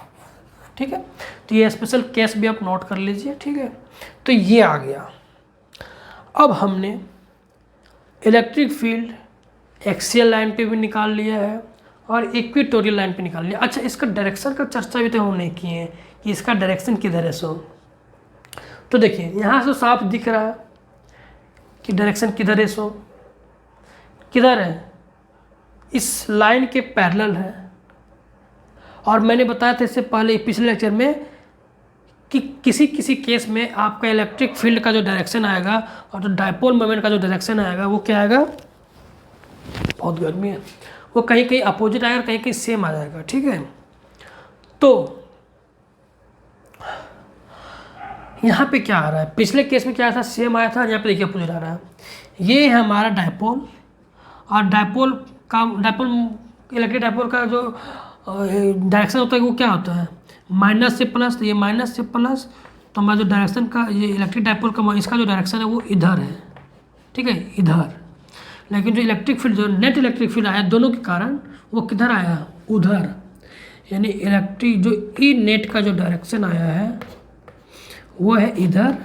ठीक है, तो ये स्पेशल केस भी आप नोट कर लीजिए। ठीक है, तो ये आ गया। अब हमने इलेक्ट्रिक फील्ड एक्सियल लाइन पे भी निकाल लिया है और इक्वेटोरियल लाइन पे निकाल लिया। अच्छा, इसका डायरेक्शन का चर्चा भी तो हम नहीं किए हैं कि इसका डायरेक्शन किधर है। सो तो देखिए यहाँ से साफ दिख रहा है कि डायरेक्शन किधर है। सो किधर है, इस लाइन के पैरेलल है। और मैंने बताया था इससे पहले पिछले लेक्चर में कि किसी किसी केस में आपका इलेक्ट्रिक फील्ड का जो डायरेक्शन आएगा और जो डायपोल मोमेंट का जो डायरेक्शन आएगा वो क्या आएगा, बहुत गर्मी है, वो कहीं कहीं अपोजिट आएगा, कहीं कहीं सेम आ जाएगा। ठीक है, तो यहाँ पे क्या आ रहा है, पिछले केस में क्या आया था, सेम आया था, यहाँ पे देखिए अपोजिट आ रहा है। ये है हमारा डायपोल, और डायपोल इलेक्ट्रिक डायपोल का जो डायरेक्शन होता है वो क्या होता है, माइनस से प्लस। तो ये माइनस से प्लस, तो हमारा जो डायरेक्शन का ये इलेक्ट्रिक डायपोल का इसका जो डायरेक्शन है वो इधर है। ठीक है, इधर। लेकिन जो इलेक्ट्रिक फील्ड, जो नेट इलेक्ट्रिक फील्ड आया दोनों के कारण, वो किधर आया, उधर। यानी इलेक्ट्रिक जो ई नेट का जो डायरेक्शन आया है वो है इधर,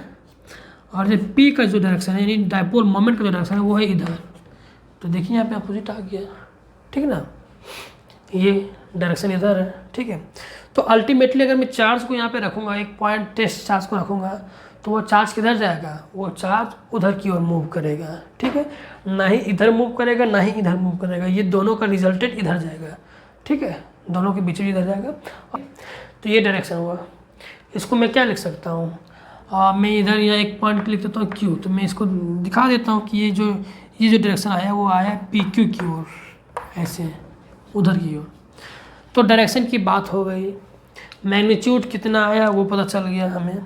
और जो पी का जो डायरेक्शन है यानी डायपोल मोमेंट का जो डायरेक्शन है वो है इधर। तो देखिए यहाँ पे अपोजिट आ गया। ठीक है ना, ये डायरेक्शन इधर है। ठीक है, तो अल्टीमेटली अगर मैं चार्ज को यहाँ पे रखूँगा, एक पॉइंट टेस्ट चार्ज को रखूँगा, तो वो चार्ज किधर जाएगा, वो चार्ज उधर की ओर मूव करेगा। ठीक है, ना ही इधर मूव करेगा ना ही इधर मूव करेगा, ये दोनों का रिजल्टेंट इधर जाएगा। ठीक है, दोनों के बीच में इधर जाएगा। तो ये डायरेक्शन हुआ। इसको मैं क्या लिख सकता हूँ, मैं इधर या एक पॉइंट लिख देता हूँ क्यू। तो मैं इसको दिखा देता हूँ कि ये जो डायरेक्शन आया वो आया पी क्यू की ओर, ऐसे उधर की ओर। तो डायरेक्शन की बात हो गई। मैग्नीट्यूड कितना आया वो पता चल गया हमें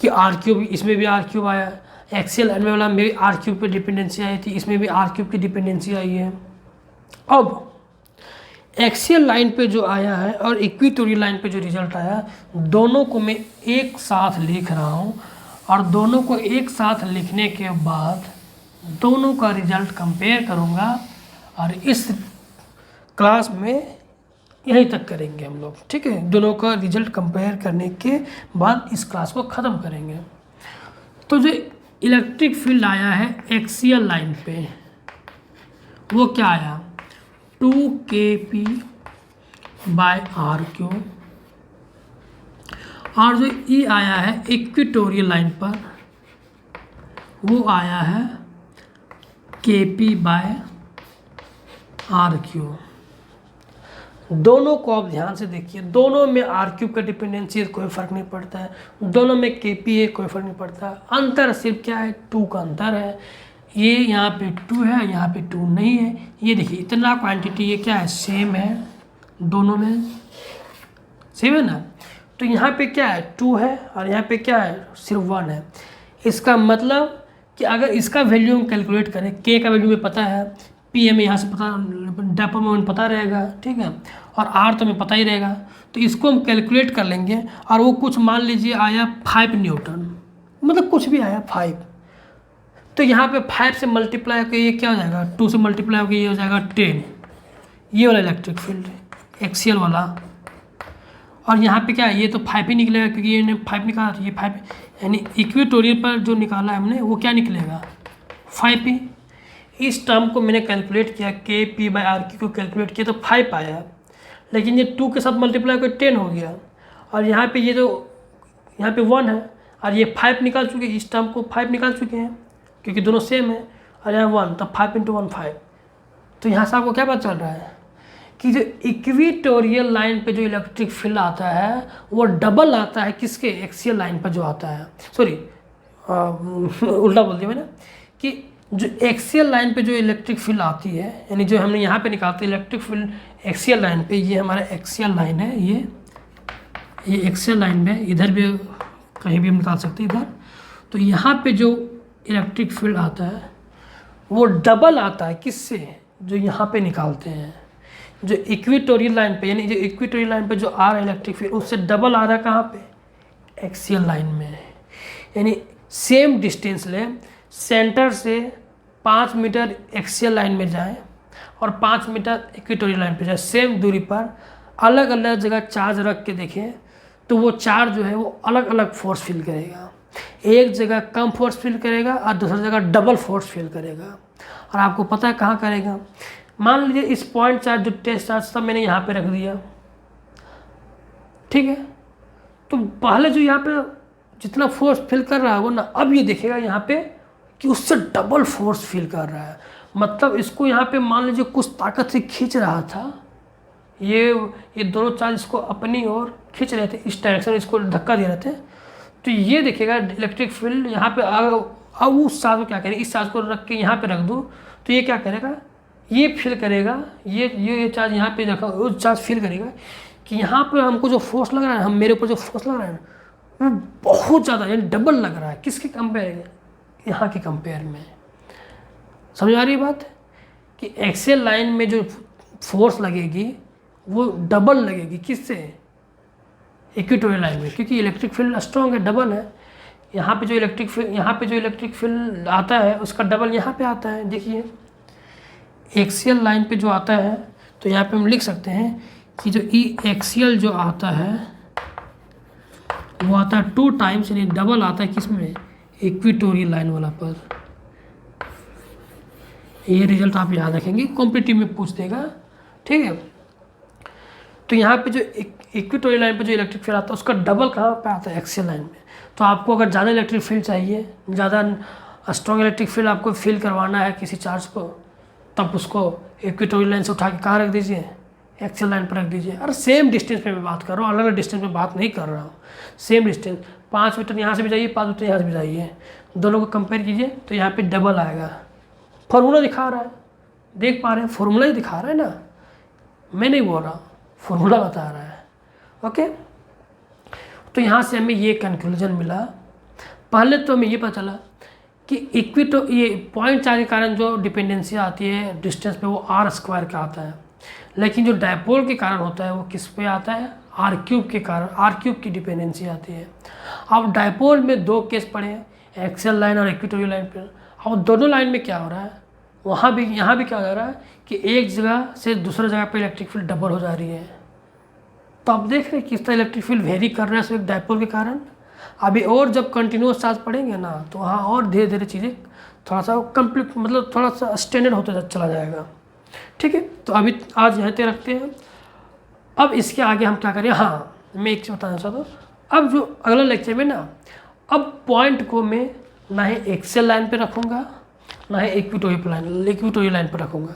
कि आर क्यूब, इसमें भी आर क्यूब आया। एक्सियल लाइन वाला में भी आर क्यूब पे डिपेंडेंसी आई थी, इसमें भी आर क्यूब की डिपेंडेंसी आई है। अब एक्सियल लाइन पे जो आया है और इक्वेटोरियल लाइन पे जो रिजल्ट आया, दोनों को मैं एक साथ लिख रहा हूँ, और दोनों को एक साथ लिखने के बाद दोनों का रिजल्ट कंपेयर करूँगा, और इस क्लास में यहीं तक करेंगे हम लोग। ठीक है, दोनों का रिजल्ट कंपेयर करने के बाद इस क्लास को ख़त्म करेंगे। तो जो इलेक्ट्रिक फील्ड आया है एक्सियल लाइन पे, वो क्या आया, 2kp/r3। और जो ई आया है इक्वेटोरियल लाइन पर, वो आया है kp/r3। दोनों को आप ध्यान से देखिए, दोनों में आर क्यूब का डिपेंडेंसी है, कोई फ़र्क नहीं पड़ता है। दोनों में केपी है, कोई फ़र्क नहीं पड़ता। अंतर सिर्फ क्या है, 2 का अंतर है। ये यहाँ पे 2 है, यहाँ पे 2 नहीं है। ये देखिए इतना क्वांटिटी, ये क्या है, सेम है, दोनों में सेम है ना। तो यहाँ पे क्या है, 2 है, और यहाँ पे क्या है, सिर्फ 1 है। इसका मतलब कि अगर इसका वैल्यू हम कैलकुलेट करें, के का वैल्यू में पता है, पी हमें यहाँ से पता, डायपोल मोमेंट पता रहेगा। ठीक है, और आर तो हमें पता ही रहेगा। तो इसको हम कैलकुलेट कर लेंगे, और वो कुछ मान लीजिए आया 5 न्यूटन, मतलब कुछ भी आया 5। तो यहाँ पे 5 से मल्टीप्लाई होकर ये क्या हो जाएगा, 2 से मल्टीप्लाई होकर ये हो जाएगा 10। ये वाला इलेक्ट्रिक फील्ड एक्सियल वाला। और यहाँ पे क्या है, ये तो 5 ही निकलेगा, क्योंकि ये 5 निकाला, तो ये 5, यानी इक्वेटोरियल पर जो निकाला है हमने वो क्या निकलेगा, 5 ही। इस टर्म को मैंने कैलकुलेट किया, kp/r को कैलकुलेट किया तो 5 आया, लेकिन ये 2 के साथ मल्टीप्लाई कर 10 हो गया। और यहाँ पे ये जो यहाँ पे 1 है, और ये 5 निकाल चुके, इस टर्म को 5 निकाल चुके हैं, क्योंकि दोनों सेम है। और यहाँ 1, तब 5 × 1 5। तो यहाँ से आपको क्या पता चल रहा है कि जो इक्वेटोरियल लाइन पे जो इलेक्ट्रिक फील्ड आता है वो डबल आता है किसके, एक्सियल लाइन पर जो आता है, सॉरी उल्टा बोल दिया मैंने, कि जो एक्सियल लाइन पे जो इलेक्ट्रिक फील्ड आती है, यानी जो हमने यहाँ पे निकालते हैं इलेक्ट्रिक फील्ड एक्सियल लाइन पे, ये हमारा एक्सियल लाइन है, ये एक्सियल लाइन में इधर भी कहीं भी हम निकाल सकते हैं इधर। तो यहाँ पे जो इलेक्ट्रिक फील्ड आता है वो डबल आता है किससे, जो यहाँ पे निकालते हैं, जो इक्वेटोरियल लाइन पे, यानी जो इक्वेटोरियल लाइन पे जो आ रहा है इलेक्ट्रिक फील्ड उससे डबल आ रहा है कहाँ पे, एक्सियल लाइन में। यानी सेम डिस्टेंस लें, सेंटर से 5 मीटर एक्सियल लाइन में जाएं और 5 मीटर इक्वेटोरियल लाइन पे जाएं, सेम दूरी पर अलग अलग जगह चार्ज रख के देखें तो वो चार्ज जो है वो अलग अलग फोर्स फील करेगा। एक जगह कम फोर्स फील करेगा और दूसरी जगह डबल फोर्स फील करेगा। और आपको पता है कहाँ करेगा, मान लीजिए इस पॉइंट चार्ज जो टेस्ट चार्ज था मैंने यहाँ पे रख दिया, ठीक है, तो पहले जो यहाँ पे जितना फोर्स फील कर रहा है वो ना, अब ये देखेगा यहाँ पे कि उससे डबल फोर्स फील कर रहा है। मतलब इसको यहाँ पे मान लीजिए कुछ ताकत से खींच रहा था, ये दोनों चार्ज इसको अपनी ओर खींच रहे थे, इस डायरेक्शन में इसको धक्का दे रहे थे। तो ये देखिएगा इलेक्ट्रिक फील्ड यहाँ पे अब उस चार्ज को क्या करें, इस चार्ज को रख के यहाँ पे रख दूँ तो ये क्या करेगा, ये फील करेगा, ये चार्ज यहाँ पे रखा, वो चार्ज फील करेगा कि यहाँ पे हमको जो फोर्स लग रहा है, हम मेरे ऊपर जो फोर्स लग रहा है वो बहुत ज़्यादा, यानी डबल लग रहा है। किसके कंपेयर में, यहाँ के कंपेयर में। समझ आ रही है बात, कि एक्सियल लाइन में जो फोर्स लगेगी वो डबल लगेगी किससे, इक्वेटोरियल लाइन में, क्योंकि इलेक्ट्रिक फील्ड स्ट्रॉन्ग है, डबल है। यहाँ पे जो इलेक्ट्रिक फील्ड आता है उसका डबल यहाँ पे आता है। देखिए एक्सियल लाइन पे जो आता है तो यहाँ पे हम लिख सकते हैं कि जो ई एक्सियल जो आता है वो आता है 2 टाइम्स, यानी डबल आता है किसमें, इक्वेटोरियल लाइन वाला पर। ये रिजल्ट आप याद रखेंगे, कॉम्पिटिटिव में पूछ देगा, ठीक है। तो यहाँ पे जो इक्वेटोरियल लाइन पे जो इलेक्ट्रिक फील्ड आता है उसका डबल कहाँ पे आता है, एक्सियल लाइन में। तो आपको अगर ज़्यादा इलेक्ट्रिक फील्ड चाहिए, ज़्यादा स्ट्रॉन्ग इलेक्ट्रिक फील्ड आपको फील करवाना है किसी चार्ज को, तब उसको इक्वेटोरियल लाइन से उठा के कहाँ रख दीजिए, एक्सियल लाइन पर रख दीजिए। और सेम डिस्टेंस पे मैं बात कर रहा हूँ, अलग अलग डिस्टेंस में बात नहीं कर रहा हूँ, सेम डिस्टेंस। 5 मीटर यहाँ से भी जाइए, 5 मीटर यहाँ से भी जाइए, दोनों को कंपेयर कीजिए तो यहाँ पे डबल आएगा। फॉर्मूला दिखा रहा है, देख पा रहे हैं, फॉर्मूला ही दिखा रहा है ना, मैं नहीं बोल रहा, फॉर्मूला बता रहा है। ओके, तो यहाँ से हमें ये कंक्लूजन मिला। पहले तो हमें ये पता चला कि ये पॉइंट चार्ज के कारण जो डिपेंडेंसी आती है डिस्टेंस पे वो r² का आता है, लेकिन जो डायपोल के कारण होता है वो किस पे आता है, r³ के कारण, r³ की डिपेंडेंसी आती है। अब डायपोल में 2 केस पड़े हैं, एक्सियल लाइन और इक्वेटोरियल लाइन पर। और दोनों लाइन में क्या हो रहा है, वहाँ भी यहाँ भी क्या हो रहा है कि एक जगह से दूसरी जगह पे इलेक्ट्रिक फील्ड डबल हो जा रही है। तो आप देख रहे हैं किस तरह इलेक्ट्रिक फील्ड वेरी कर रहा है सिर्फ डायपोल के कारण। अभी और जब कंटिन्यूस चार्ज पड़ेंगे ना तो वहाँ और धीरे धीरे चीज़ें थोड़ा सा कंप्लीट, मतलब थोड़ा सा स्टैंडर्ड होता चला जाएगा, ठीक है। तो अभी आज यहाँ तक रखते हैं। अब इसके आगे हम क्या करें, हाँ मैं एक चीज़ बताना चाहता हूँ। अब जो अगला लेक्चर में ना, अब पॉइंट को मैं ना ही एक्सियल लाइन पे रखूँगा ना ही इक्वेटोरियल लाइन पर रखूँगा।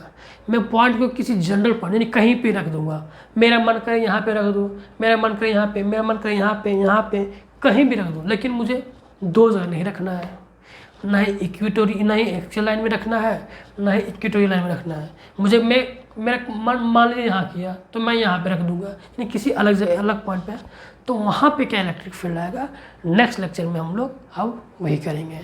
मैं पॉइंट को किसी जनरल पॉइंट यानी कहीं पे रख दूँगा। मेरा मन करे यहाँ पे रख दूँ, मेरा मन करे यहाँ पे, मेरा मन करे यहाँ पे कहीं भी रख दूँ, लेकिन मुझे 2 जगह नहीं रखना है, ना ही एक्सियल लाइन में रखना है, ना ही इक्वेटोरियल लाइन में रखना है। मुझे मेरा मन मान लीजिए यहाँ किया तो मैं यहाँ पे रख दूँगा, यानी किसी अलग जगह अलग पॉइंट पे। तो वहाँ पे क्या इलेक्ट्रिक फील्ड आएगा, नेक्स्ट लेक्चर में हम लोग अब वही करेंगे।